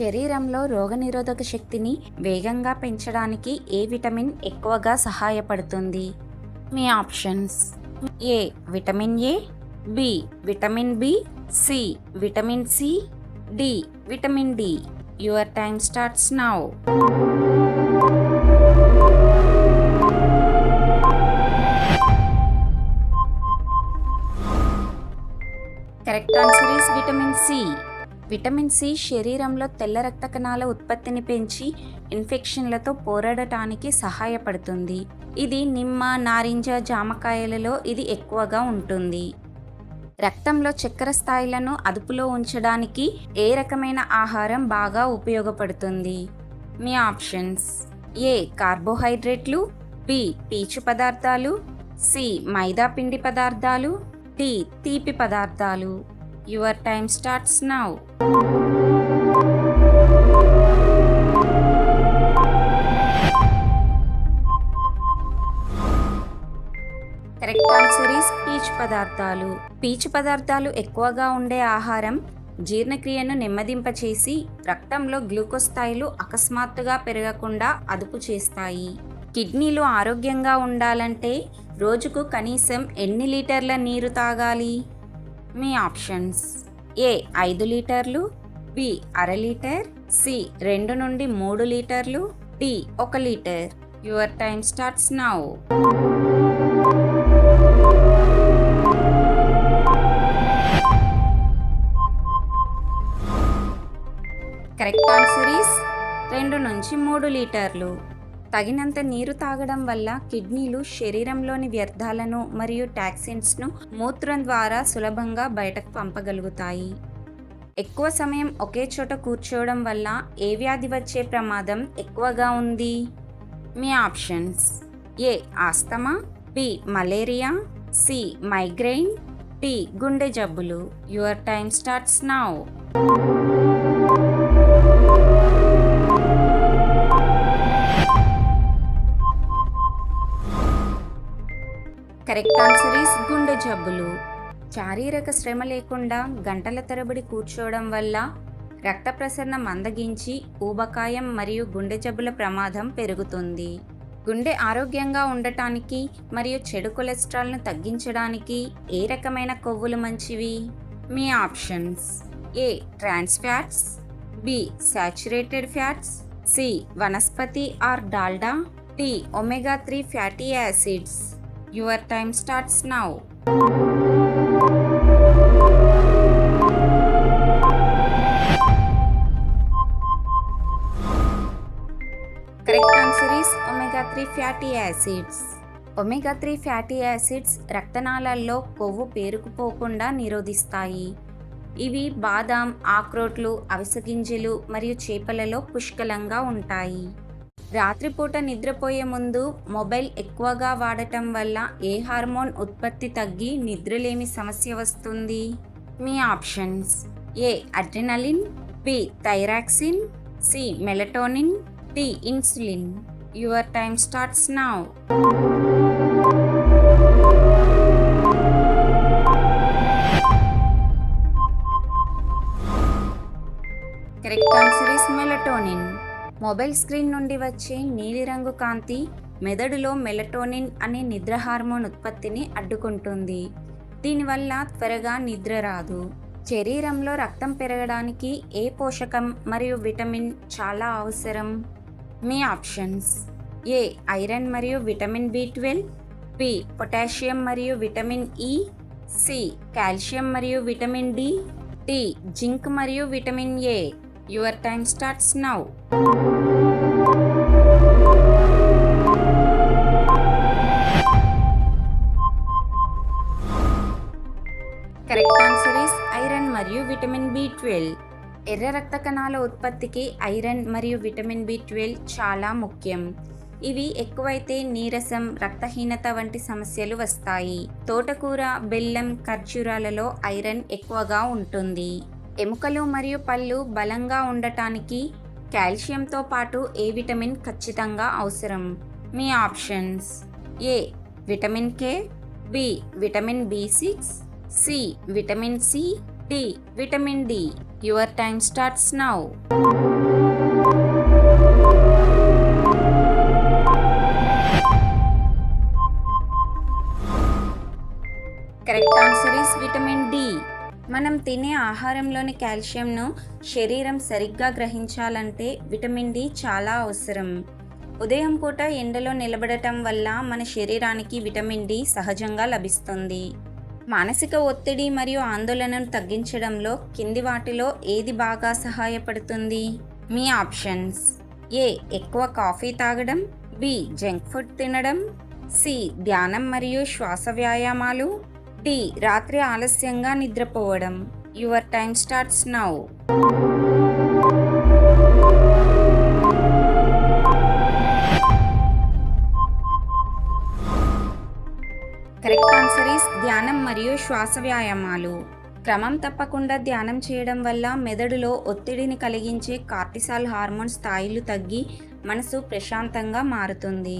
శరీరంలో రోగనిరోధక శక్తిని వేగంగా పెంచడానికి ఏ విటమిన్ ఎక్కువగా సహాయపడుతుంది? మీ options: A vitamin A, B vitamin B, C vitamin C, D vitamin D. Your time starts now. Correct answer is vitamin C. Vitamin C శరీరంలో తెల్ల రక్త కణాల ఉత్పత్తిని పెంచి ఇన్ఫెక్షన్లతో పోరాడటానికి సహాయపడుతుంది. ఇది నిమ్మ, నారింజ, జామకాయలలో ఇది ఎక్కువగా ఉంటుంది. రక్తంలో చక్కెర స్థాయిలను అదుపులో ఉంచడానికి ఏ రకమైన ఆహారం బాగా ఉపయోగపడుతుంది? మీ ఆప్షన్స్: ఏ కార్బోహైడ్రేట్లు, బి పీచు పదార్థాలు, సి మైదా పిండి పదార్థాలు, డి తీపి పదార్థాలు. Your time starts now. Correct answer is పీచు పదార్థాలు. పీచు పదార్థాలు ఎక్కువగా ఉండే ఆహారం జీర్ణక్రియను నెమ్మదింపచేసి రక్తంలో గ్లూకోజ్ స్థాయిలు అకస్మాత్తుగా పెరగకుండా అదుపు చేస్తాయి. కిడ్నీలు ఆరోగ్యంగా ఉండాలంటే రోజుకు కనీసం ఎన్ని లీటర్ల నీరు తాగాలి? మీ ఆప్షన్స్: ఏ 5 లీటర్లు, బి అర లీటర్, సి 2 నుండి 3 లీటర్లు, D 1 litre. Your time starts now. Correct answer is 2 నుంచి 3 లీటర్లు. తగినంత నీరు తాగడం వల్ల కిడ్నీలు శరీరంలోని వ్యర్థాలను మరియు టాక్సిన్స్ను మూత్రం ద్వారా సులభంగా బయటకు పంపగలుగుతాయి. ఎక్కువ సమయం ఒకే చోట కూర్చోవడం వల్ల ఏ వ్యాధి వచ్చే ప్రమాదం ఎక్కువగా ఉంది? మీ options: A asthma, B malaria, C migraine, D గుండె జబ్బులు. Your time starts now. Correct answer is గుండె జబ్బులు. శారీరక శ్రమ లేకుండా గంటల తరబడి కూర్చోవడం వల్ల రక్త ప్రసరణ మందగించి ఊబకాయం మరియు గుండె జబ్బుల ప్రమాదం పెరుగుతుంది. గుండె ఆరోగ్యంగా ఉండటానికి మరియు చెడు కొలెస్ట్రాల్ను తగ్గించడానికి ఏ రకమైన కొవ్వులు మంచివి? మీ options: A trans fats, B saturated fats, C వనస్పతి or Dalda, D omega 3 fatty acids. Your time starts now. Correct answer is omega 3 fatty acids. Omega 3 fatty acids రక్తనాళాల్లో కొవ్వు పేరుకుపోకుండా నిరోధిస్తాయి. ఇవి బాదాం, ఆక్రోట్లు, అవిసె గింజలు మరియు చేపలలో పుష్కలంగా ఉంటాయి. రాత్రిపూట నిద్రపోయే ముందు మొబైల్ ఎక్కువగా వాడటం వల్ల ఏ హార్మోన్ ఉత్పత్తి తగ్గి నిద్రలేమి సమస్య వస్తుంది? మీ options: A adrenaline, B thyroxine, C melatonin, D insulin. Your time starts now. Correct answer is melatonin. Mobile screen నుండి వచ్చే నీలిరంగు కాంతి మెదడులో మెలటోనిన్ అనే నిద్ర హార్మోన్ ఉత్పత్తిని అడ్డుకుంటుంది. దీనివల్ల త్వరగా నిద్ర రాదు. శరీరంలో రక్తం పెరగడానికి ఏ పోషకం మరియు విటమిన్ చాలా అవసరం? మీ ఆప్షన్స్: ఏ ఐరన్ మరియు విటమిన్ B12, బి పొటాషియం మరియు విటమిన్ ఇ, సి కాల్షియం మరియు విటమిన్ డి, డి జింక్ మరియు vitamin A. Your time starts now. Correct answer is iron మరియు విటమిన్ B12. ఎర్ర రక్త కణాల ఉత్పత్తికి ఐరన్ మరియు విటమిన్ B12 చాలా ముఖ్యం. ఇవి ఎక్కువైతే నీరసం, రక్తహీనత వంటి సమస్యలు వస్తాయి. తోటకూర, బెల్లం, ఖర్జూరాలలో ఐరన్ ఎక్కువగా ఉంటుంది. ఎముకలు మరియు పళ్ళు బలంగా ఉండటానికి కాల్షియంతో పాటు ఏ విటమిన్ ఖచ్చితంగా అవసరం? మీ options: A vitamin K, B vitamin B6, C vitamin C, D vitamin D. Your time starts now. Correct answer is vitamin D. మనం తినే ఆహారంలోని కాల్షియంను శరీరం సరిగ్గా గ్రహించాలంటే విటమిన్ డి చాలా అవసరం. ఉదయం పూట ఎండలో నిలబడటం వల్ల మన శరీరానికి విటమిన్ డి సహజంగా లభిస్తుంది. మానసిక ఒత్తిడి మరియు ఆందోళనను తగ్గించడంలో కింది వాటిలో ఏది బాగా సహాయపడుతుంది? మీ ఆప్షన్స్: ఏ ఎక్కువ కాఫీ తాగడం, బి జంక్ ఫుడ్ తినడం, సి ధ్యానం మరియు శ్వాస వ్యాయామాలు, డి రాత్రి ఆలస్యంగా నిద్రపోవడం. Your time starts now. Correct answer is ధ్యానం మరియు శ్వాస వ్యాయామాలు. క్రమం తప్పకుండా ధ్యానం చేయడం వల్ల మెదడులో ఒత్తిడిని కలిగించే కార్టిసాల్ హార్మోన్ స్థాయిలు తగ్గి మనసు ప్రశాంతంగా మారుతుంది.